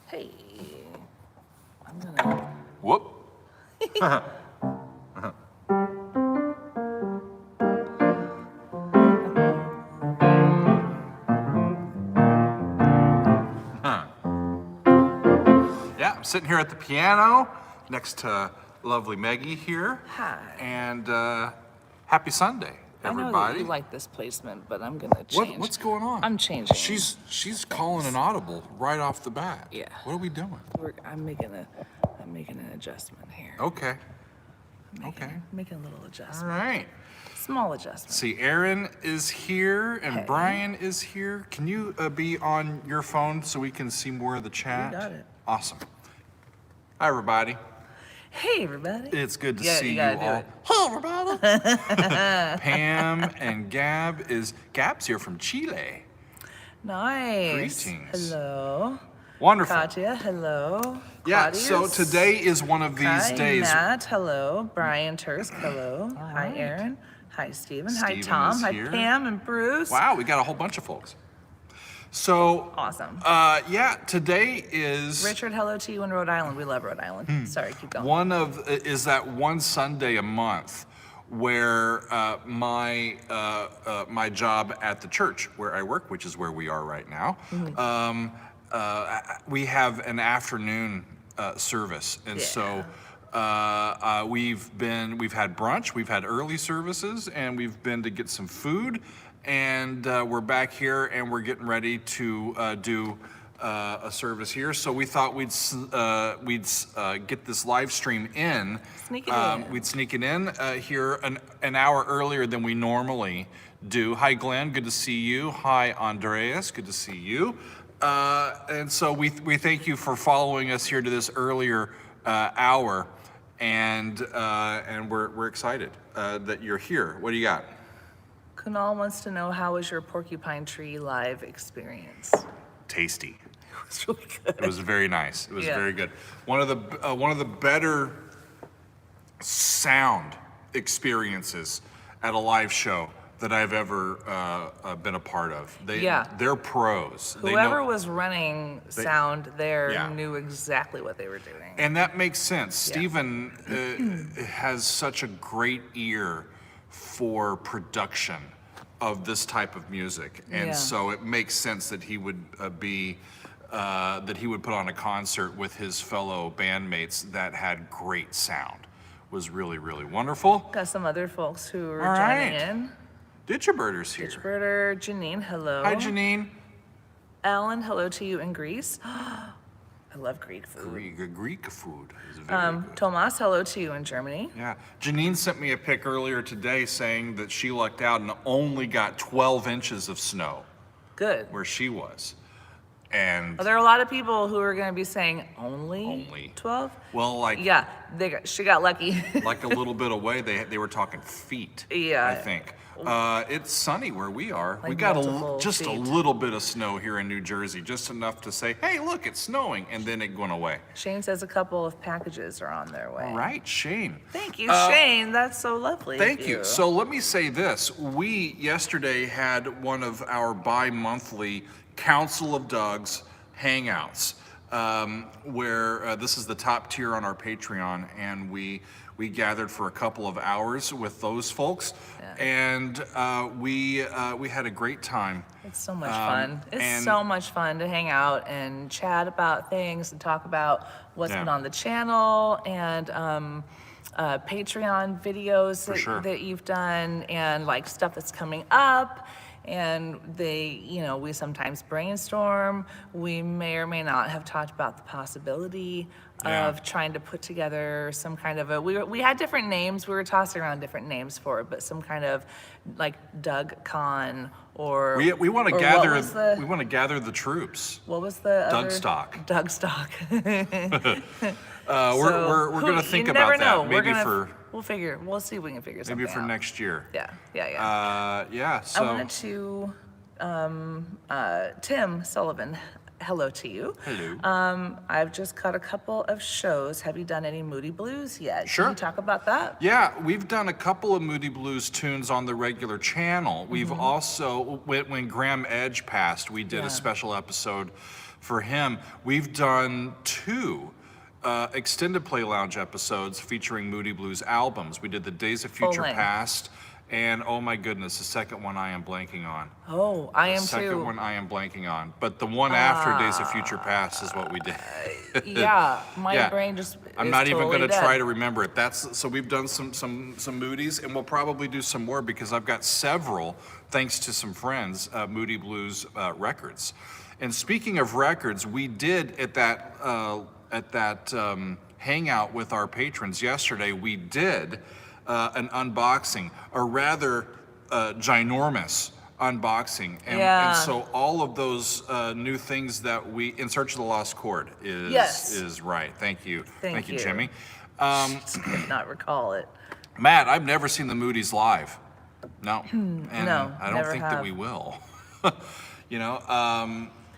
Hey, I'm gonna. Whoop. Yeah, I'm sitting here at the piano next to lovely Maggie here. Hi. And happy Sunday, everybody. I know that you like this placement, but I'm gonna change. What's going on? I'm changing. She's calling an audible right off the bat. Yeah. What are we doing? I'm making an adjustment here. Okay. Making a little adjustment. All right. Small adjustment. See, Aaron is here and Hey. Brian is here. Can you be on your phone so we can see more of the chat? got it. Awesome. Hi, everybody. Hey, everybody. It's good to Yeah, see you you gotta do all. it. Hey, everybody. Pam and Gab's here from Chile. Nice. Greetings. Hello. Wonderful. Katya, hello. Yeah, so Claudius. today is one of these Hi, days. Matt, hello. Brian Tursk, hello. Hi, Aaron. Hi, Stephen. Hi, Steven Tom. is Hi, here. Pam and Bruce. Wow, we got a whole bunch of folks. So, Awesome. yeah, today is Richard, hello to you in Rhode Island. We love Rhode Island. Sorry, keep going. is that one Sunday a month where my job at the church where I work, which is where we are right now, we have an afternoon service, and so we've had brunch, we've had early services, and we've been to get some food, and we're back here and we're getting ready to do a service here. So we thought we'd get this live stream in. Sneak it in. We'd sneak it in here an hour earlier than we normally do. Hi, Glenn. Good to see you. Hi, Andreas. Good to see you. And so we thank you for following us here to this earlier hour, and we're excited that you're here. What do you got? Kunal wants to know, how was your Porcupine Tree live experience? Tasty. It was really good. It was very nice. It was Yeah. very good. One of the better sound experiences at a live show that I've ever been a part of. They're pros. Whoever was running sound there Yeah. knew exactly what they were doing. And that makes sense. Yeah. Stephen has such a great ear for production of this type of music, and Yeah. so it makes sense that he would put on a concert with his fellow bandmates that had great sound. It was really, really wonderful. Got some other folks who were All joining right. in. Ditcherbirder's here. Birder, Janine, hello. Hi, Janine. Alan, hello to you in Greece. I love Greek food. Greek food is very good. Tomas, hello to you in Germany. Yeah, Janine sent me a pic earlier today saying that she lucked out and only got 12 inches of snow Good. where she was. And There are a lot of people who are going to be saying only 12. well, like Yeah, she got lucky. like a little bit away, they were talking feet. Yeah. I think. It's sunny where we are. We Like got multiple just a feet. little bit of snow here in New Jersey, just enough to say, hey, look, it's snowing, and then it went away. Shane says a couple of packages are on their way. All right, Shane. Thank you, Shane. That's so lovely. Thank you. So let me say this. We yesterday had one of our bi-monthly Council of Doug's hangouts, where this is the top tier on our Patreon, and we gathered for a couple of hours with those folks, and we had a great time. It's so much fun. It's and- so much fun to hang out and chat about things and talk about what's Yeah. been on the channel and Patreon videos sure. that you've done and like stuff that's coming up. And we sometimes brainstorm. We may or may not have talked about the possibility Yeah. of trying to put together some kind of we had different names. We were tossing around different names for it, but some kind of like Doug Con or We want to or gather what was the- we want to gather the troops. What was the Doug other? Stock. Doug Stock. We're going to think you about never know. that We're maybe gonna, we'll see if we can figure something maybe for out. next year. Yeah. Yeah. I So wanted to Tim Sullivan, hello to you. hello. I've just cut a couple of shows. Have you done any Moody Blues yet? Sure. Can you talk about that? Yeah, we've done a couple of Moody Blues tunes on the regular channel. We've also, when Graham Edge passed, we did Yeah. a special episode for him. We've done 2 extended play lounge episodes featuring Moody Blues albums. We did the Days of Future length. Past, and oh my goodness, the second one I am blanking on. Oh, I am The second too. one I am blanking on, but the one after Days of Future Past is what we did. Yeah, my Yeah. brain just I'm is not even totally going to dead. try to remember it. So we've done some Moody's, and we'll probably do some more because I've got several, thanks to some friends, Moody Blues records. And speaking of records, we did at that hangout with our patrons yesterday. We did an unboxing, a rather ginormous unboxing, Yeah. and so all of those new things that we In Search of the Lost Chord is right. Thank you, Thank you. Jimmy. Could not recall it. Matt, I've never seen the Moody's live. No, and No, I don't never think that have. we will. You know,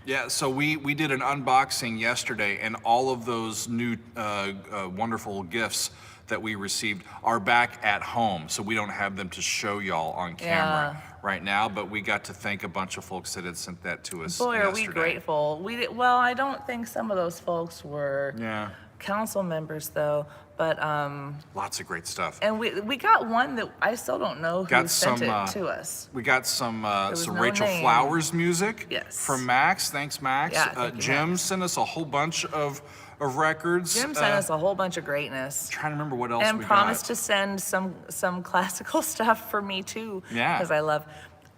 yeah. So we did an unboxing yesterday, and all of those new wonderful gifts that we received are back at home, so we don't have them to show y'all on camera right now, but we got to thank a bunch of folks that had sent that to us Boy, are we yesterday. grateful. Well, I don't think some of those folks were Yeah, council members though, but lots of great stuff. and we got one that I still don't know who Got sent some, it to us. We got some was no Rachel name. Flowers music Yes. from Max. Thanks, Max. Yeah, thank you, Jim Max. sent us a whole bunch of records. Jim sent us a whole bunch of greatness. Trying to remember what else And we promised got. to send some classical stuff for me too. Yeah. Because I love,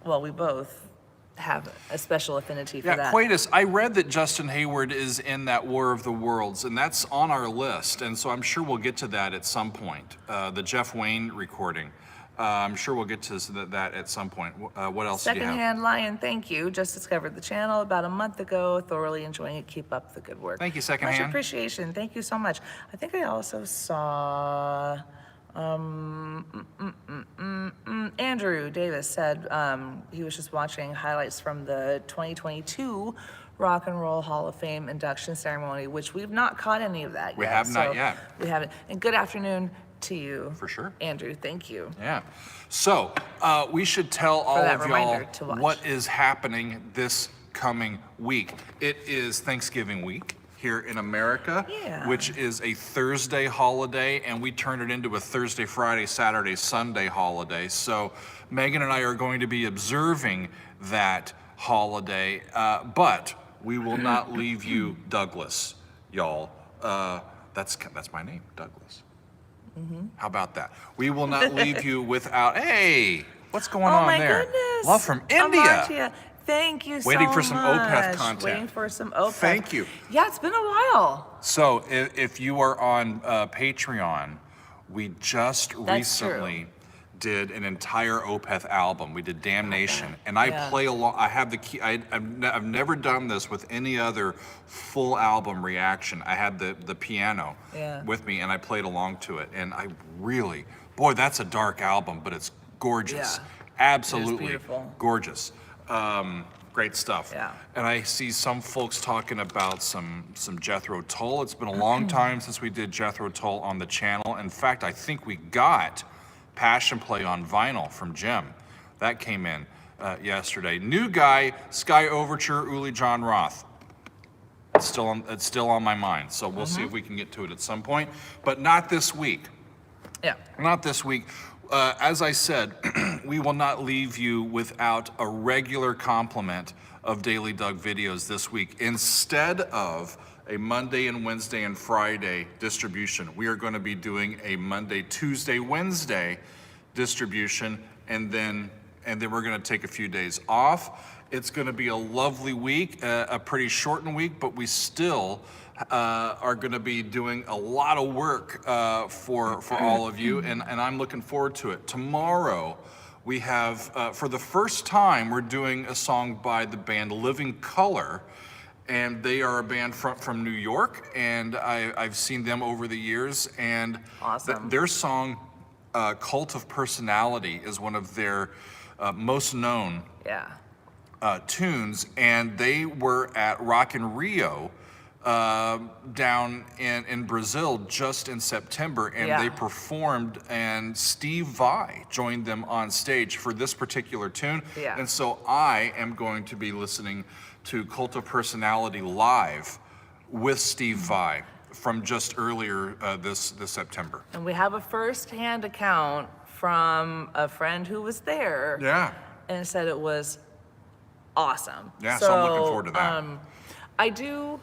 well, we both have a special affinity for Yeah, that. Quatus, I read that Justin Hayward is in that War of the Worlds, and that's on our list, and so I'm sure we'll get to that at some point. The Jeff Wayne recording. I'm sure we'll get to that at some point. What else do you have? Secondhand Lion, thank you. Just discovered the channel about a month ago. Thoroughly enjoying it. Keep up the good work. Thank you, Much Secondhand. appreciation. Thank you so much. I think I also saw Andrew Davis said he was just watching highlights from the 2022 Rock and Roll Hall of Fame induction ceremony, which we've not caught any of that yet. We have not yet. We haven't. And good afternoon to you. For sure. Andrew, thank you. Yeah. So we should tell all that of y'all reminder to watch. what is happening this coming week. It is Thanksgiving week here in America, Yeah. which is a Thursday holiday, and we turned it into a Thursday, Friday, Saturday, Sunday holiday. So Megan and I are going to be observing that holiday, but we will not leave you Douglas, y'all. That's my name, Douglas. How about that? We will not leave you without, hey, what's going on Oh my there? goodness. Love from India. Amartya, thank you so much. Waiting for some Opeth content. Waiting for some Opeth. Thank you. Yeah, it's been a while. So if you are on Patreon, we just That's recently did an entire Opeth album. We did Damnation, and I Yeah. play along. I have the key. I've never done this with any other full album reaction. I had the piano Yeah. with me, and I played along to it. And I really, boy, that's a dark album, but it's gorgeous. Yeah. Absolutely beautiful. gorgeous. Great stuff. Yeah. And I see some folks talking about some Jethro Tull. It's been a long time since we did Jethro Tull on the channel. In fact, I think we got Passion Play on vinyl from Jim. That came in yesterday. New guy, Sky Overture, Uli John Roth. It's still on my mind. So we'll see if we can get to it at some point, but not this week. Yeah. Not this week. As I said, we will not leave you without a regular complement of Daily Doug videos this week. Instead of a Monday and Wednesday and Friday distribution, we are going to be doing a Monday, Tuesday, Wednesday distribution, and then we're going to take a few days off. It's going to be a lovely week, a pretty shortened week, but we still are going to be doing a lot of work for all of you, and I'm looking forward to it. Tomorrow, we have, for the first time, we're doing a song by the band Living Color, and they are a band from New York, and I've seen them over the years, and Awesome. their song, Cult of Personality, is one of their most known Yeah. tunes, and they were at Rock in Rio down in Brazil just in September, and Yeah. they performed, and Steve Vai joined them on stage for this particular tune. Yeah. And so I am going to be listening to Cult of Personality Live with Steve Vai from just earlier this September. And we have a first-hand account from a friend who was there. Yeah. And said it was awesome. Yeah, so I'm looking forward to that. I do,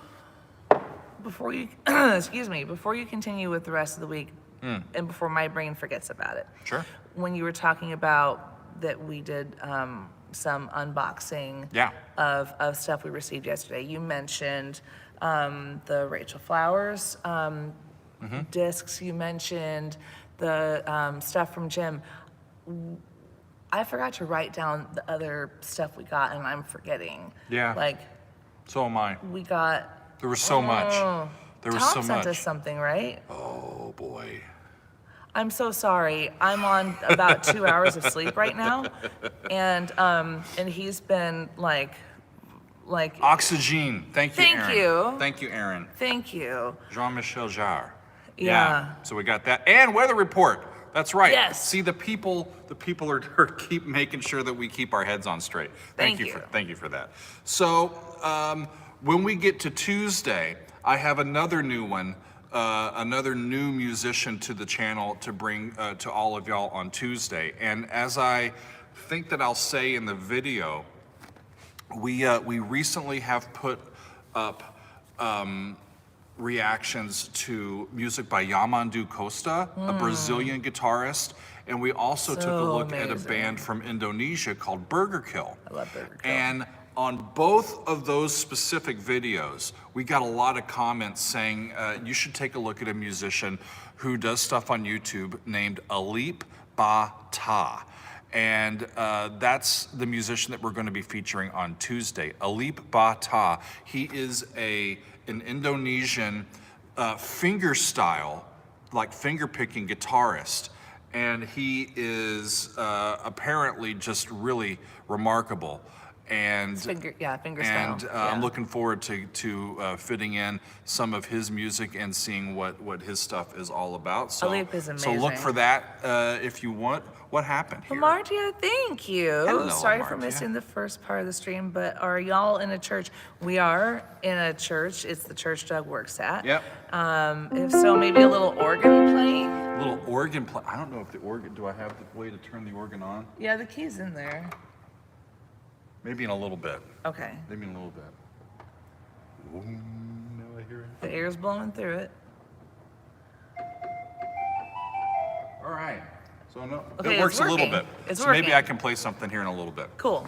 before you, excuse me, before you continue with the rest of the week, and before my brain forgets about it. Sure. When you were talking about that we did some unboxing of stuff we received yesterday, you mentioned the Rachel Flowers discs, you mentioned the stuff from Jim. I forgot to write down the other stuff we got, and I'm forgetting. Yeah. Like, So am I. we got... There was so much. There was Tom so sent much. us something, right? Oh boy. I'm so sorry. I'm on about 2 hours of sleep right now, and he's been like Oxygen. Thank you, Thank Aaron. you. Thank you, Aaron. thank you. Jean-Michel Jarre. Yeah. So we got that. And weather report. That's right. Yes. See, the people are keep making sure that we keep our heads on straight. Thank you. Thank you for that. So when we get to Tuesday, I have another new one, another new musician to the channel to bring to all of y'all on Tuesday. And as I think that I'll say in the video, we recently have put up reactions to music by Yamandu Costa, a Brazilian guitarist, and we also took a look at a band from Indonesia called Burger Kill. I love Burger Kill. And on both of those specific videos, we got a lot of comments saying you should take a look at a musician who does stuff on YouTube named Alip Ba Ta. And that's the musician that we're going to be featuring on Tuesday, Alip Ba Ta. He is an Indonesian finger style, like finger picking guitarist. And he is apparently just really remarkable. And Finger style. And I'm looking forward to fitting in some of his music and seeing what his stuff is all about. So, Alip is so look amazing. for that if you want. What happened here? Amartya, thank you. Hello, Sorry for Amartya. missing the first part of the stream, but are y'all in a church? We are in a church. It's the church Doug works at. Yep. If so, maybe a little organ playing. Little organ play. I don't know if the organ. Do I have the way to turn the organ on? Yeah, the key's in there. Maybe in a little bit. Okay. Maybe in a little bit. Now I hear it. The air's blowing through it. All right. So no, Okay, it it's works a little working. bit. It's so maybe working. I can play something here in a little bit. Cool.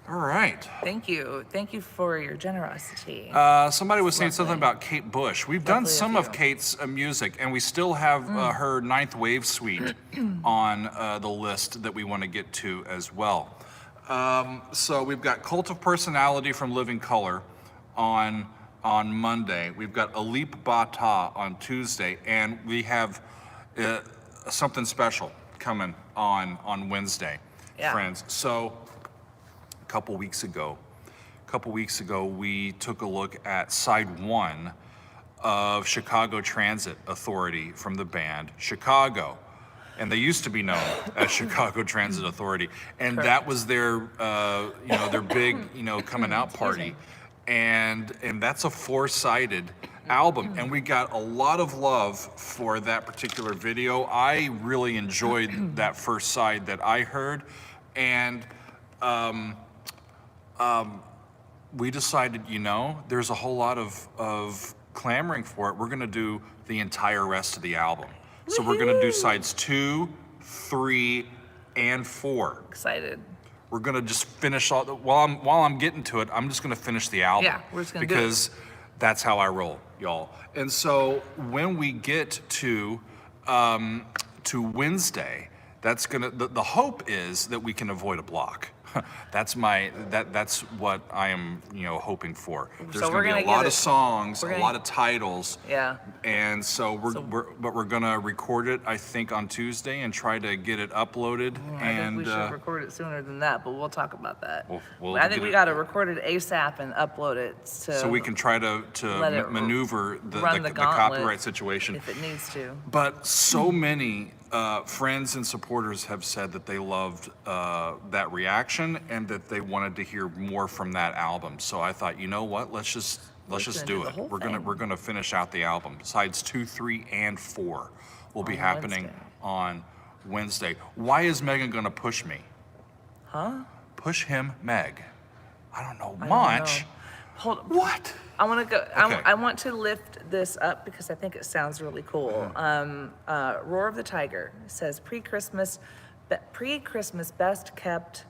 All right. Thank you. Thank you for your generosity. Somebody was saying something about Kate Bush. We've done Lovely of some you. of Kate's music, and we still have her Ninth Wave Suite on the list that we want to get to as well. So we've got Cult of Personality from Living Color on Monday. We've got Alip Ba Ta on Tuesday, and we have something special coming on Wednesday, friends. So a couple weeks ago, we took a look at side one of Chicago Transit Authority from the band Chicago. And they used to be known as Chicago Transit Authority. And that was their, their big, coming out party. And that's a 4-sided album. And we got a lot of love for that particular video. I really enjoyed that first side that I heard. And we decided, there's a whole lot of clamoring for it. We're gonna do the entire rest of the album. So we're gonna do sides 2, 3, and 4. Excited. We're gonna just finish all. While I'm getting to it, I'm just gonna finish the album. Yeah, we're just gonna do it. because that's how I roll, y'all. And so when we get to Wednesday, that's gonna. The hope is that we can avoid a block. That's what I am, hoping for. There's So we're gonna be a gonna lot get of it- songs, we're a gonna- lot of titles. Yeah. And so we're gonna record it, I think, on Tuesday and try to get it uploaded. I think we should record it sooner than that, but we'll talk about that. We'll I think get we it- got to record it ASAP and upload it so we can try to let it maneuver run the the gauntlet copyright situation. if it needs to. But so many friends and supporters have said that they loved that reaction and that they wanted to hear more from that album. So I thought, you know what? Let's just do it. We're gonna finish out the album. Sides 2, 3, and 4 will be happening on Wednesday. Why is Megan gonna push me? Huh? Push him, Meg. I don't know I much. don't know. Hold on. What? I want to go. Okay. I want to lift this up because I think it sounds really cool. Roar of the Tiger says pre-Christmas best kept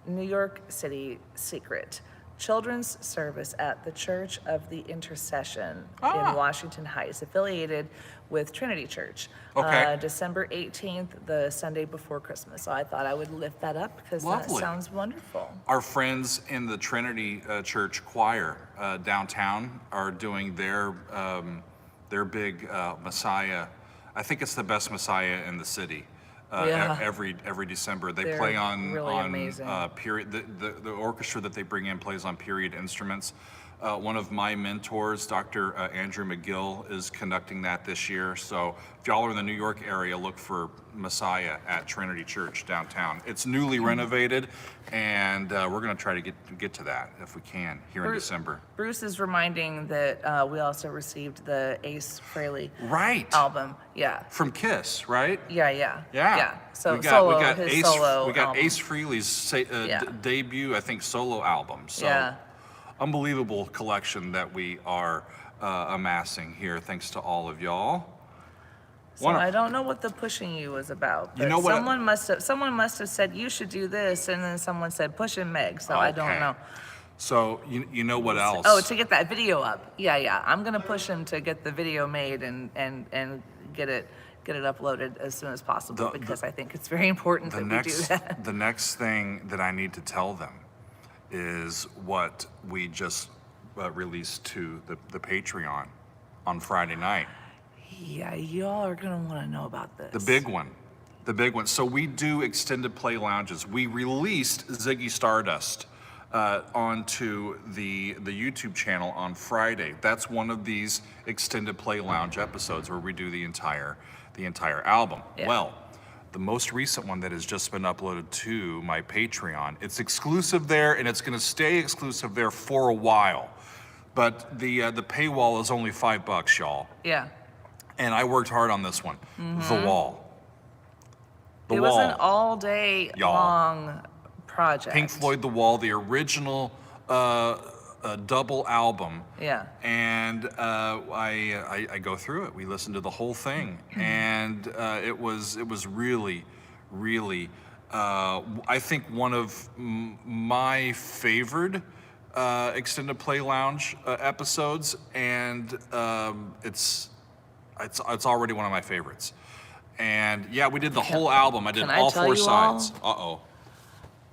New York City secret. Children's service at the Church of the Intercession in Washington Heights, affiliated with Trinity Church. Okay. December 18th, the Sunday before Christmas. So I thought I would lift that up because that sounds wonderful. Our friends in the Trinity Church choir downtown are doing their big Messiah. I think it's the best Messiah in the city. Every December they play on period. The orchestra that they bring in plays on period instruments. One of my mentors, Dr. Andrew McGill, is conducting that this year. So if y'all are in the New York area, look for Messiah at Trinity Church downtown. It's newly renovated, and we're going to try to get to that if we can here in December. Bruce is reminding that we also received the Ace Frehley album. Yeah. From Kiss, right? Yeah. So we got album. Ace Frehley's debut, I think, solo album. So unbelievable collection that we are amassing here, thanks to all of y'all. So I don't know what the pushing you was about. But someone must have said you should do this, and then someone said push him, Meg. So I don't know. So you know what else? Oh, to get that video up. Yeah. I'm gonna push him to get the video made and get it uploaded as soon as possible because I think it's very important that we do that. The next thing that I need to tell them is what we just released to the Patreon on Friday night. Yeah, y'all are gonna want to know about this. The big one. So we do extended play lounges. We released Ziggy Stardust onto the YouTube channel on Friday. That's one of these extended play lounge episodes where we do the entire album. Yeah. Well, the most recent one that has just been uploaded to my Patreon, it's exclusive there, and it's going to stay exclusive there for a while. But the paywall is only $5, y'all. Yeah. And I worked hard on this one. The Wall. It was an all-day long project. Pink Floyd, The Wall, the original double album. Yeah. And I go through it. We listened to the whole thing, and it was really, really, I think one of my favorite extended play lounge episodes, and it's already one of my favorites. And yeah, we did the whole album. I did all 4 sides.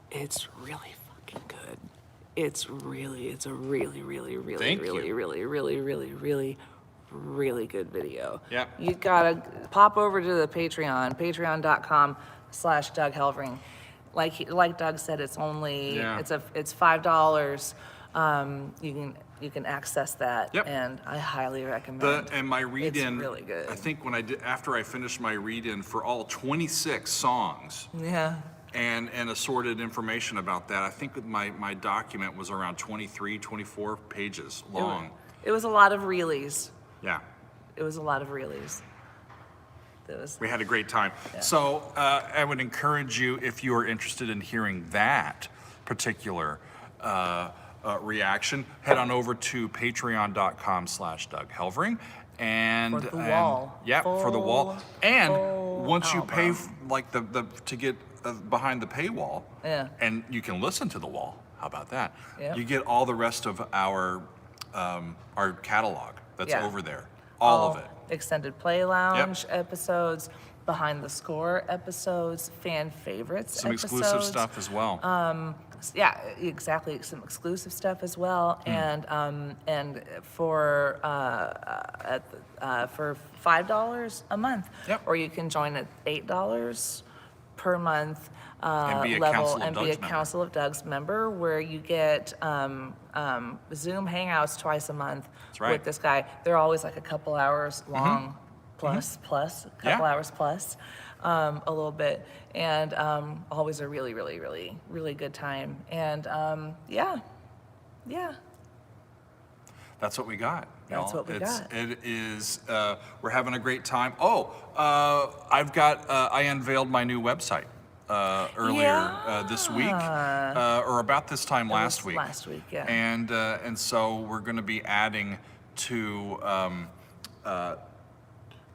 It's really fucking good. It's a really, really, really, really good video. Yeah. You gotta pop over to the patreon.com/Doug Helvering. Like Doug said, it's only it's $5. You can access that, and I highly recommend. And my read-in, it's really good. I think after I finished my read-in for all 26 songs. Yeah. And assorted information about that. I think my document was around 23, 24 pages long. It was a lot of reelies. Yeah. It was a lot of reelies. We had a great time. Yeah. So I would encourage you, if you are interested in hearing that particular reaction, head on over to patreon.com/Doug Helvering. And for the wall. Yeah, for the wall. And once you pay to get behind the paywall, and you can listen to the wall. How about that? Yep. You get all the rest of our catalog that's over there. All of it. Extended play lounge episodes, behind the score episodes, fan favorites some episodes. Exclusive stuff as well. Yeah, exactly. Some exclusive stuff as well, and for $5 a month, or you can join at $8 per month and be a Council of Doug's member, where you get Zoom hangouts twice a month with this guy. They're always like a couple hours long, plus a couple hours plus. a little bit, and always a really, really, really, really good time. And yeah. That's what we got. That's what we got. It is, we're having a great time. Oh, I unveiled my new website earlier this week, or about this time last week. Last week, yeah. And so we're going to be adding to the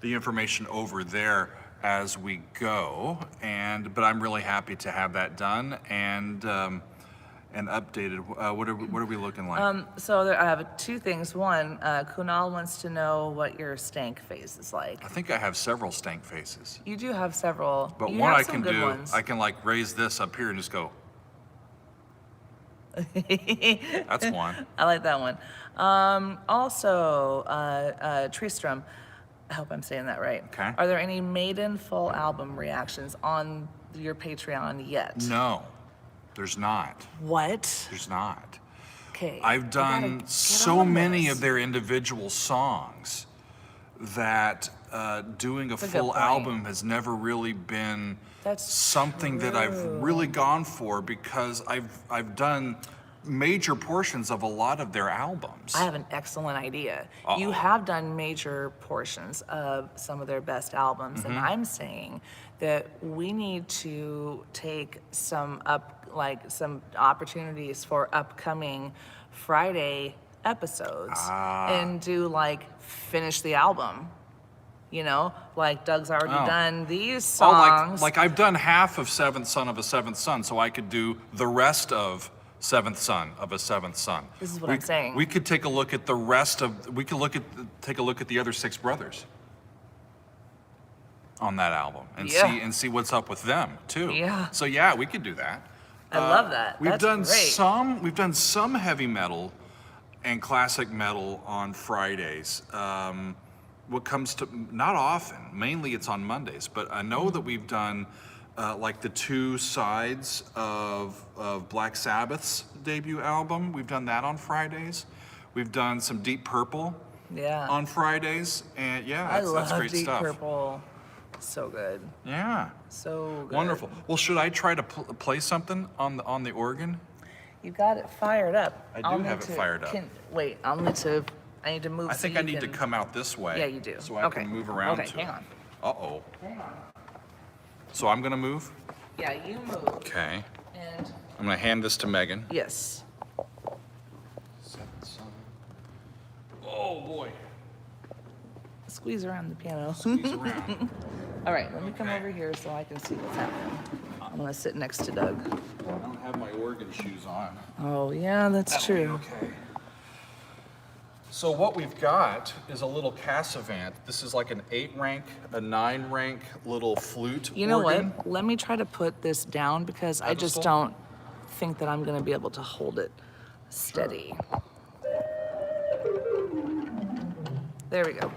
information over there as we go. But I'm really happy to have that done and updated. What are we looking like? So I have two things. One, Kunal wants to know what your stank face is like. I think I have several stank faces. You do have several. But you one have I some can good do, ones. I can like raise this up here and just go. That's one. I like that one. Also, Tristram, I hope I'm saying that right. Okay. Are there any Maiden full album reactions on your Patreon yet? No, there's not. What? There's not. Okay. I've done so many of their individual songs that doing a full point. album has never really been That's something that I've really gone for, because I've done major portions of a lot of their albums. I have an excellent idea. You have done major portions of some of their best albums, and I'm saying that we need to take some opportunities for upcoming Friday episodes and do finish the album. You know, like Doug's already done these songs. Like I've done half of Seventh Son of a Seventh Son, so I could do the rest of Seventh Son of a Seventh Son. This is what I'm saying. We could take a look at the rest of. We could take a look at the other 6 brothers on that album and see what's up with them too. Yeah. So yeah, we could do that. I love that. We've That's done great. We've done some heavy metal and classic metal on Fridays. What comes to, not often, mainly it's on Mondays, but I know that we've done like the 2 sides of Black Sabbath's debut album. We've done that on Fridays. We've done some Deep Purple on Fridays, and that's great Deep stuff. Purple. So good. Yeah. So good. Wonderful. Well, should I try to play something on the organ? You got it fired up. I do have it fired up. Wait, I need to move. I think I need to come out this way. Yeah, you do. So I can move around to hang on. Uh-oh. Hang on. So I'm gonna move? Yeah, you move. Okay. And I'm gonna hand this to Megan. yes. Oh boy. Squeeze around the piano. Squeeze around. All right, let me come over here so I can see what's happening. I'm gonna sit next to Doug. I don't have my organ shoes on. Oh yeah, that's That'll be true. okay. So what we've got is a little Cassavant. This is like an 8-rank, a 9-rank little flute You know organ. what? Let me try to put this down because I just Pedestal? don't think that I'm gonna be able to hold it steady. There we go.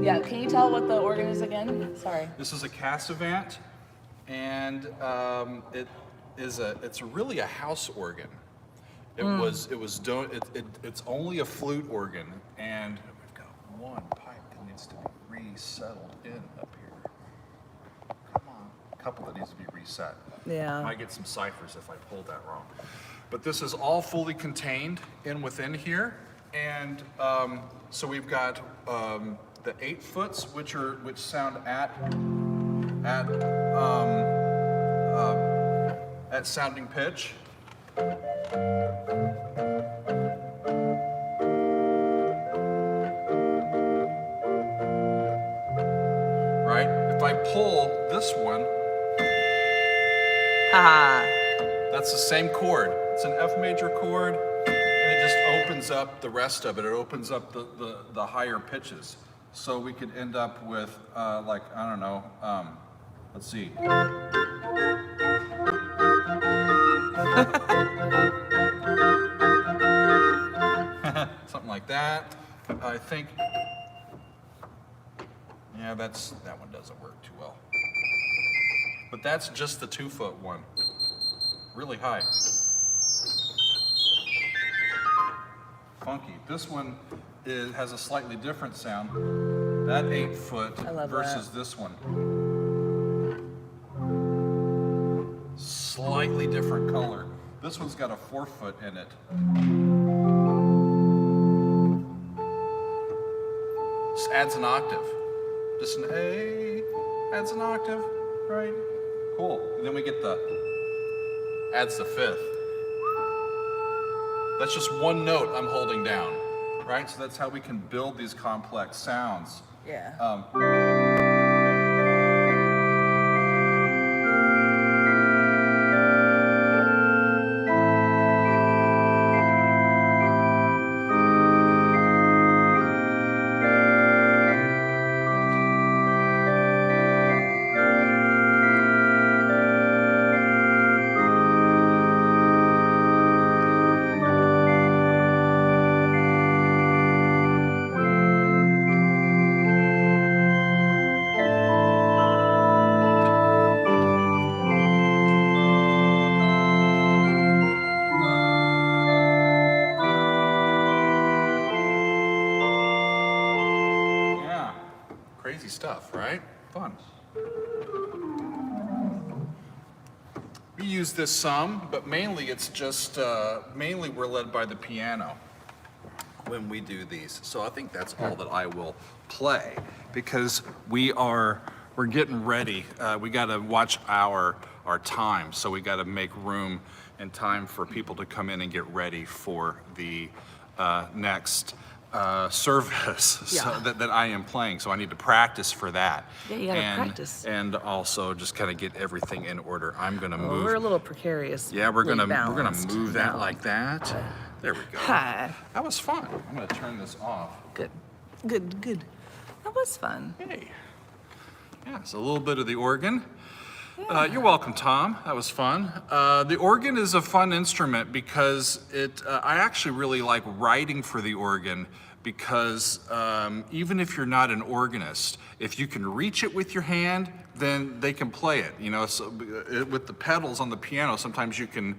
Yeah, can you tell what the organ is again? Sorry. This is a Cassavant, and it's really a house organ. It's only a flute organ, and we've got one pipe that needs to be resettled in up here. Come on, a couple that needs to be reset. Yeah. Might get some ciphers if I pulled that wrong. But this is all fully contained within here, and so we've got the 8-foots, which sound at sounding pitch. Right? If I pull this one, that's the same chord. It's an F major chord, and it just opens up the rest of it. It opens up the higher pitches. So we could end up with like, I don't know, let's see. Something like that. I think, yeah, that one doesn't work too well. But that's just the 2-foot one. Really high. Funky. This one has a slightly different sound. That 8-foot I love versus this one. Slightly different color. This one's got a 4-foot in it. Just adds an octave. Just an A, adds an octave, right? Cool. And then we get adds the 5th. That's just one note I'm holding down, right? So that's how we can build these complex sounds. Yeah. Crazy stuff, right? Fun. We use this some, but mainly it's just, mainly we're led by the piano when we do these. So I think that's all that I will play because we're getting ready. We gotta watch our time. So we gotta make room and time for people to come in and get ready for the next service that I am playing, so I need to practice for that. Yeah, you gotta practice. And also just kind of get everything in order. I'm gonna move. We're a little precarious. Yeah, we're gonna move that like that. There we go. Hi. That was fun. I'm gonna turn this off. Good. That was fun. Hey. Yeah, it's a little bit of the organ. You're welcome, Tom. That was fun. The organ is a fun instrument because I actually really like writing for the organ because even if you're not an organist, if you can reach it with your hand, then they can play it. You know, so with the pedals on the piano, sometimes you can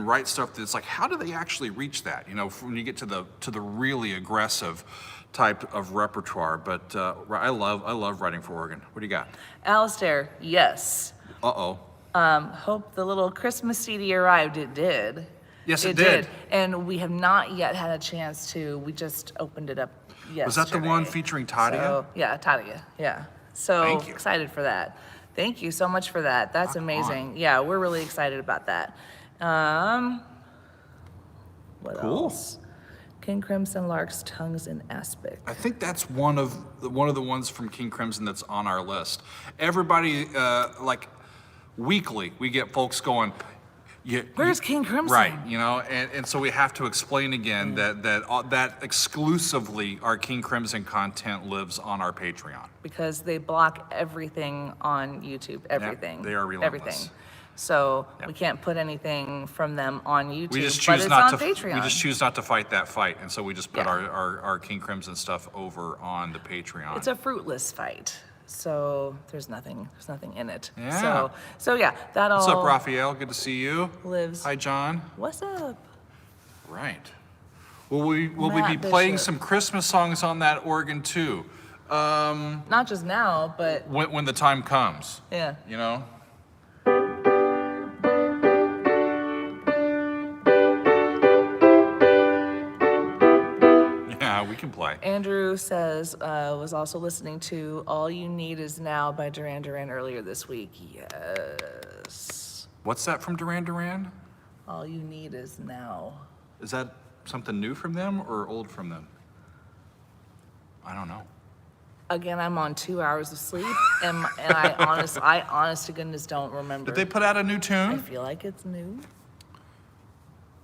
write stuff that's like, how do they actually reach that? You know, when you get to the really aggressive type of repertoire. But I love writing for organ. What do you got? Alistair, yes. Uh-oh. Hope the little Christmas CD arrived. It did. Yes, it did. And we have not yet had a chance to. We just opened it up yesterday. Was that the one featuring Tadia? So, yeah, Tadia. Yeah. So Thank you. excited for that. Thank you so much for that. That's amazing. Yeah, we're really excited about that. What else? King Crimson Lark's Tongues in Aspic. I think that's one of the ones from King Crimson that's on our list. Everybody, like weekly, we get folks going, Where's King Crimson? Right, you know, and so we have to explain again that exclusively our King Crimson content lives on our Patreon. Because they block everything on YouTube, everything. They are relentless. Everything. So we can't put anything from them on YouTube, We just but choose it's not on to. Patreon. We just choose not to fight that fight, and so we just put Yeah. our King Crimson stuff over on the Patreon. It's a fruitless fight. So there's nothing in it. Yeah. So yeah, that all. What's up, Raphael? Good to see you. Lives. Hi, John. What's up? Right. Will we be Matt playing Bishop. some Christmas songs on that organ too? Not just now, but When the time comes. yeah. You know. Yeah, we can play. Andrew says, was also listening to All You Need Is Now by Duran Duran earlier this week. Yes. What's that from Duran Duran? All You Need Is Now. Is that something new from them or old from them? I don't know. Again, I'm on 2 hours of sleep, and I honest to goodness don't remember. Did they put out a new I tune? feel like it's new.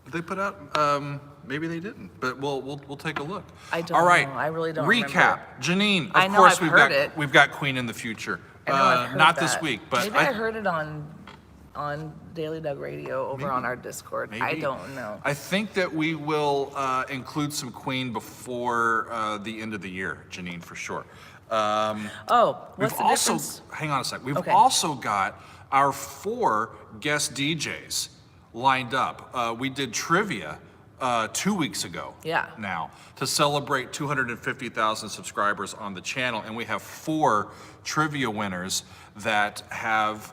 Did they put out? Maybe they didn't, but we'll take a look. I don't All right. know. I really don't Recap. remember. Janine, I of know course I've heard it. we've got Queen in the future. I know I've heard Not that. this week, but maybe I heard it on Daily Doug Radio over on our Discord. I Maybe. don't know. I think that we will include some Queen before the end of the year, Janine, for sure. What's the difference? Hang on a sec. We've Okay. also got our 4 guest DJs lined up. We did trivia 2 weeks ago. Yeah. Now, to celebrate 250,000 subscribers on the channel, and we have 4 trivia winners that have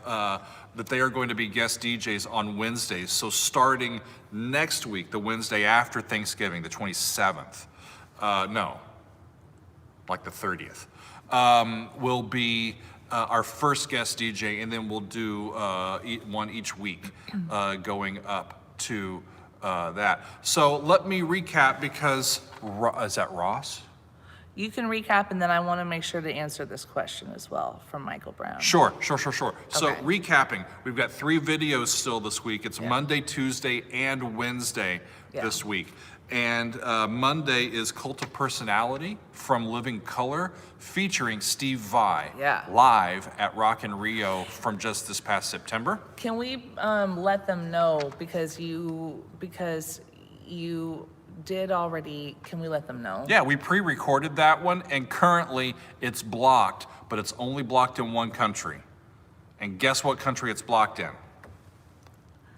that they are going to be guest DJs on Wednesdays. So starting next week, the Wednesday after Thanksgiving, the 27th, no, like the 30th, will be our first guest DJ, and then we'll do one each week going up to that. So let me recap because, is that Ross? You can recap, and then I want to make sure to answer this question as well from Michael Brown. Sure. So Okay. recapping, we've got 3 videos still this week. It's Monday, Tuesday, and Wednesday this week. And Monday is Cult of Personality from Living Color featuring Steve Vai live at Rock in Rio from just this past September. Can we let them know, because you did already, can we let them know? Yeah, we pre-recorded that one, and currently it's blocked, but it's only blocked in one country. And guess what country it's blocked in?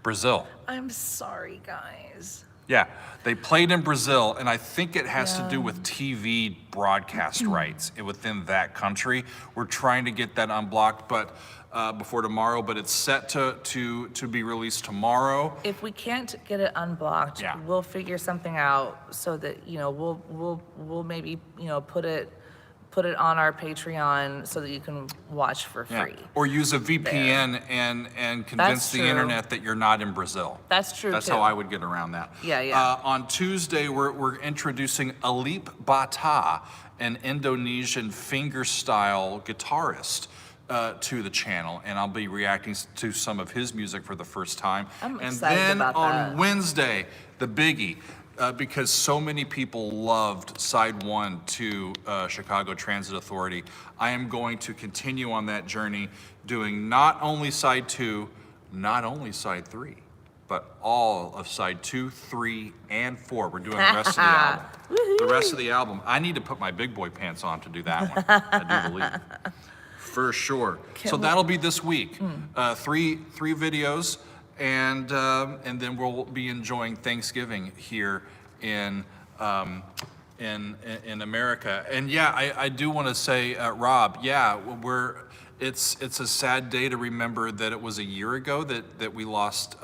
Brazil. I'm sorry, guys. Yeah, they played in Brazil, and I think it has to do with TV broadcast rights within that country. We're trying to get that unblocked, but before tomorrow, but it's set to be released tomorrow. If we can't get it unblocked, we'll figure something out so that we'll maybe put it on our Patreon so that you can watch for free. Or use a VPN and convince the internet that you're not in Brazil. That's true. That's how I would get around that. On Tuesday, we're introducing Alip Bata, an Indonesian fingerstyle guitarist, to the channel, and I'll be reacting to some of his music for the first time. I'm excited about that. And then on Wednesday, the biggie, because so many people loved Side 1 to Chicago Transit Authority, I am going to continue on that journey, doing not only Side 2, not only Side 3, but all of Side 2, 3, and 4. We're doing the rest of the album. The rest of the album. I need to put my big boy pants on to do that one, I do believe. For sure. So that'll be this week. 3 videos, and then we'll be enjoying Thanksgiving here in America. And I do want to say, Rob, it's a sad day to remember that it was a year ago that we lost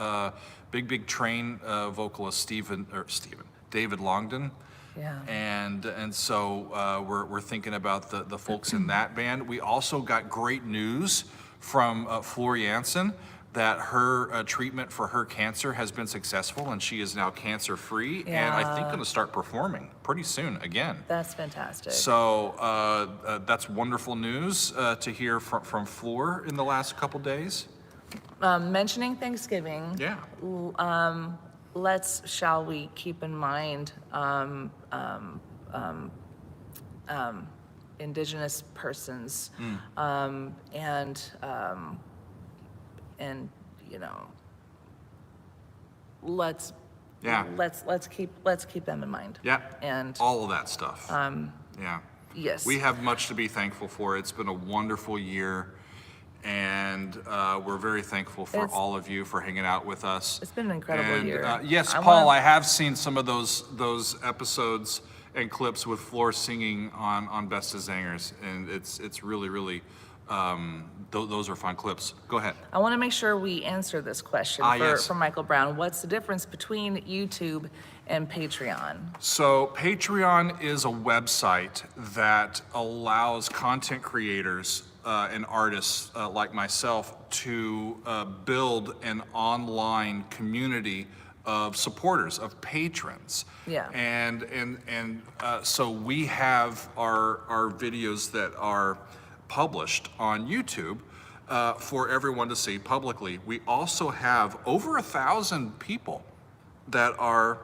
Big Train vocalist David Longden. Yeah. And so we're thinking about the folks in that band. We also got great news from Floor Jansen that her treatment for her cancer has been successful, and she is now cancer-free, and I think going to start performing pretty soon again. That's fantastic. So that's wonderful news to hear from Floor in the last couple days. Mentioning Thanksgiving. Yeah. Shall we keep in mind indigenous persons and let's keep them in mind. Yeah. And all of that stuff. Yes. We have much to be thankful for. It's been a wonderful year. And we're very thankful for all of you for hanging out with us. It's been an incredible year. Yes, Paul, I have seen some of those episodes and clips with Floor singing on Best of Zangers, and it's really those are fun clips. Go ahead. I want to make sure we answer this question for Michael Brown. What's the difference between YouTube and Patreon? So Patreon is a website that allows content creators and artists like myself to build an online community of supporters, of patrons. Yeah. And so we have our videos that are published on YouTube for everyone to see publicly. We also have over 1,000 people that are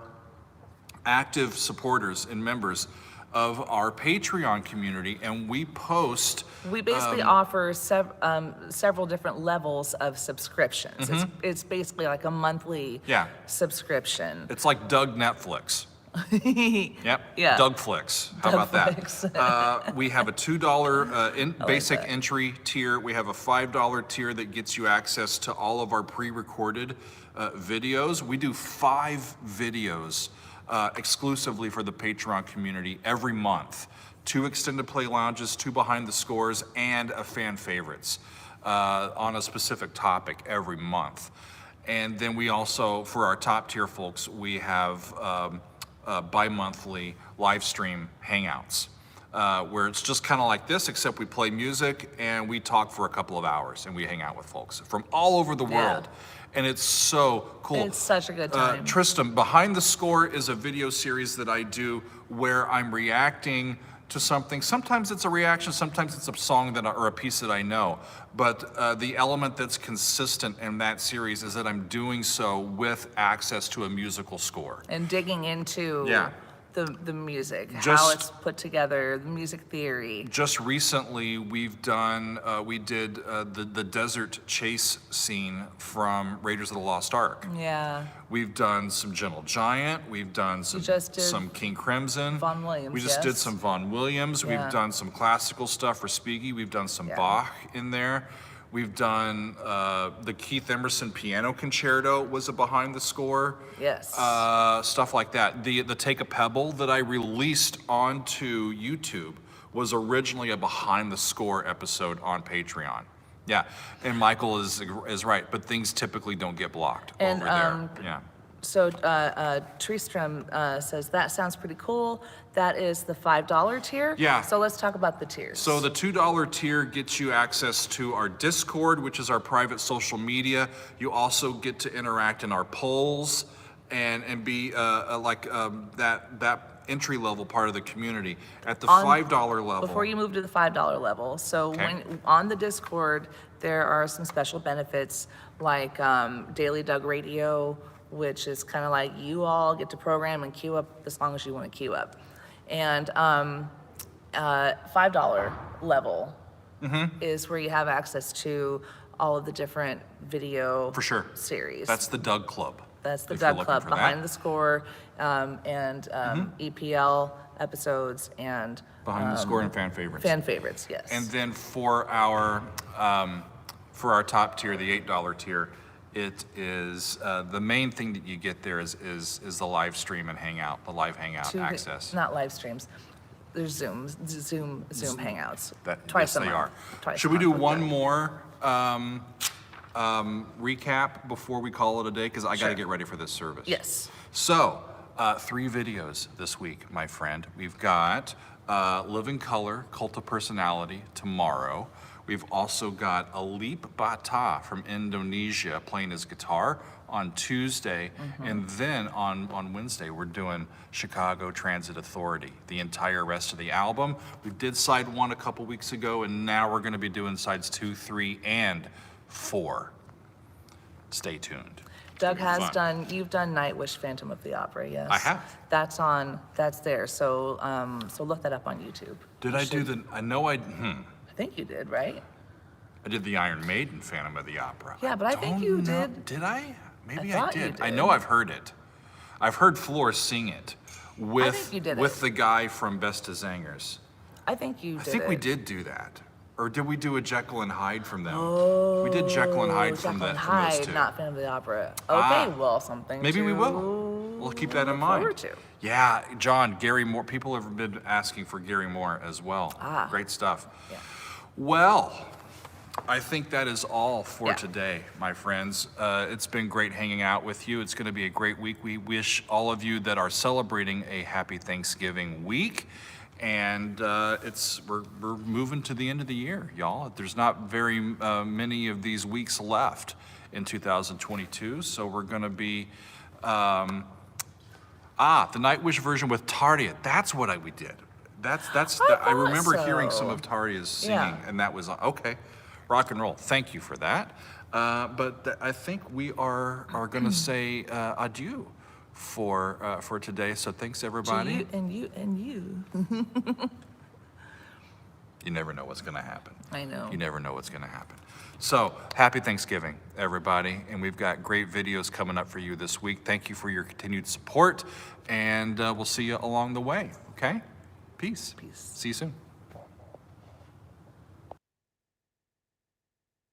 active supporters and members of our Patreon community, and we post. We basically offer several different levels of subscriptions. It's basically like a monthly subscription. It's like Doug Netflix. Yep. Yeah. Doug Flix. How about that? We have a $2 basic entry tier. We have a $5 tier that gets you access to all of our pre-recorded videos. We do 5 videos exclusively for the Patreon community every month. 2 extended play lounges, 2 behind the scores, and a fan favorites on a specific topic every month. And then we also, for our top tier folks, we have bi-monthly live stream hangouts. Where it's just kind of like this, except we play music and we talk for a couple of hours and we hang out with folks from all over the world. And it's so cool. It's such a good time. Tristan, Behind the Score is a video series that I do where I'm reacting to something. Sometimes it's a reaction, sometimes it's a song or a piece that I know. But the element that's consistent in that series is that I'm doing so with access to a musical score. And digging into the music, Just, how it's put together, the music theory. Just recently, we did the desert chase scene from Raiders of the Lost Ark. Yeah. We've done some Gentle Giant. We've done some King Crimson. Von Williams. We just did some Von Williams. Yeah. We've done some classical stuff for Spiegel. We've done some Bach in there. We've done the Keith Emerson Piano Concerto was a behind the score. Yes. Stuff like that. The Take a Pebble that I released onto YouTube was originally a behind the score episode on Patreon. Yeah, and Michael is right, but things typically don't get blocked over there. Yeah. So Tristram says, that sounds pretty cool. That is the $5 tier. Yeah. So let's talk about the tiers. So the $2 tier gets you access to our Discord, which is our private social media. You also get to interact in our polls and be that entry level part of the community. At the $5 level. Before you move to the $5 level, so when on the Discord, there are some special benefits like Daily Doug Radio, which is kind of like you all get to program and queue up as long as you want to queue up. And $5 level is where you have access to all of the different video For sure. series. That's the Doug Club. That's the Doug Club, Behind the Score, and EPL episodes, and Behind the Score and fan favorites. Fan favorites, yes. And then for our top tier, the $8 tier, it is the main thing that you get there is the live stream and hangout, the live hangout access. Not live streams. There's Zoom hangouts. Yes, they are. Should we do one more recap before we call it a day? Because I got to get ready for this service. Yes. So, 3 videos this week, my friend. We've got Live in Color, Cult of Personality tomorrow. We've also got Alip Bata from Indonesia playing his guitar on Tuesday. And then on Wednesday, we're doing Chicago Transit Authority, the entire rest of the album. We did side 1 a couple weeks ago, and now we're going to be doing sides 2, 3, and 4. Stay tuned. Doug has done, you've done Nightwish Phantom of the Opera, yes? I have. That's there. So look that up on YouTube. Did I do the, I know I think you did, right? I did the Iron Maiden Phantom of the Opera. Yeah, but I think you did. Did I? Maybe I I thought you did. did. I know I've heard it. I've heard Floor sing it with you did with it. the guy from Best of Zangers. I think you did. I think we did do that. Or did we do a Jekyll and Hyde from them? We did Jekyll and Hyde from Jekyll and those Hyde, two. not Phantom of the Opera. Okay, well, something Maybe to we will. We'll keep that in look mind. forward to. Yeah, John, Gary Moore. People have been asking for Gary Moore as well. Great stuff. Yeah. Well, I think that is all for Yeah. today, my friends. It's been great hanging out with you. It's going to be a great week. We wish all of you that are celebrating a happy Thanksgiving week. And we're moving to the end of the year, y'all. There's not very many of these weeks left in 2022, so we're going to be the Nightwish version with Tardia. That's what we did. I remember hearing some of Tardia's singing, and that was okay. Rock and roll. Thank you for that. But I think we are going to say adieu for today. So thanks, everybody. You. You never know what's going to happen. I know. You never know what's going to happen. So happy Thanksgiving, everybody. And we've got great videos coming up for you this week. Thank you for your continued support. And we'll see you along the way. Okay? Peace. Peace. See you soon.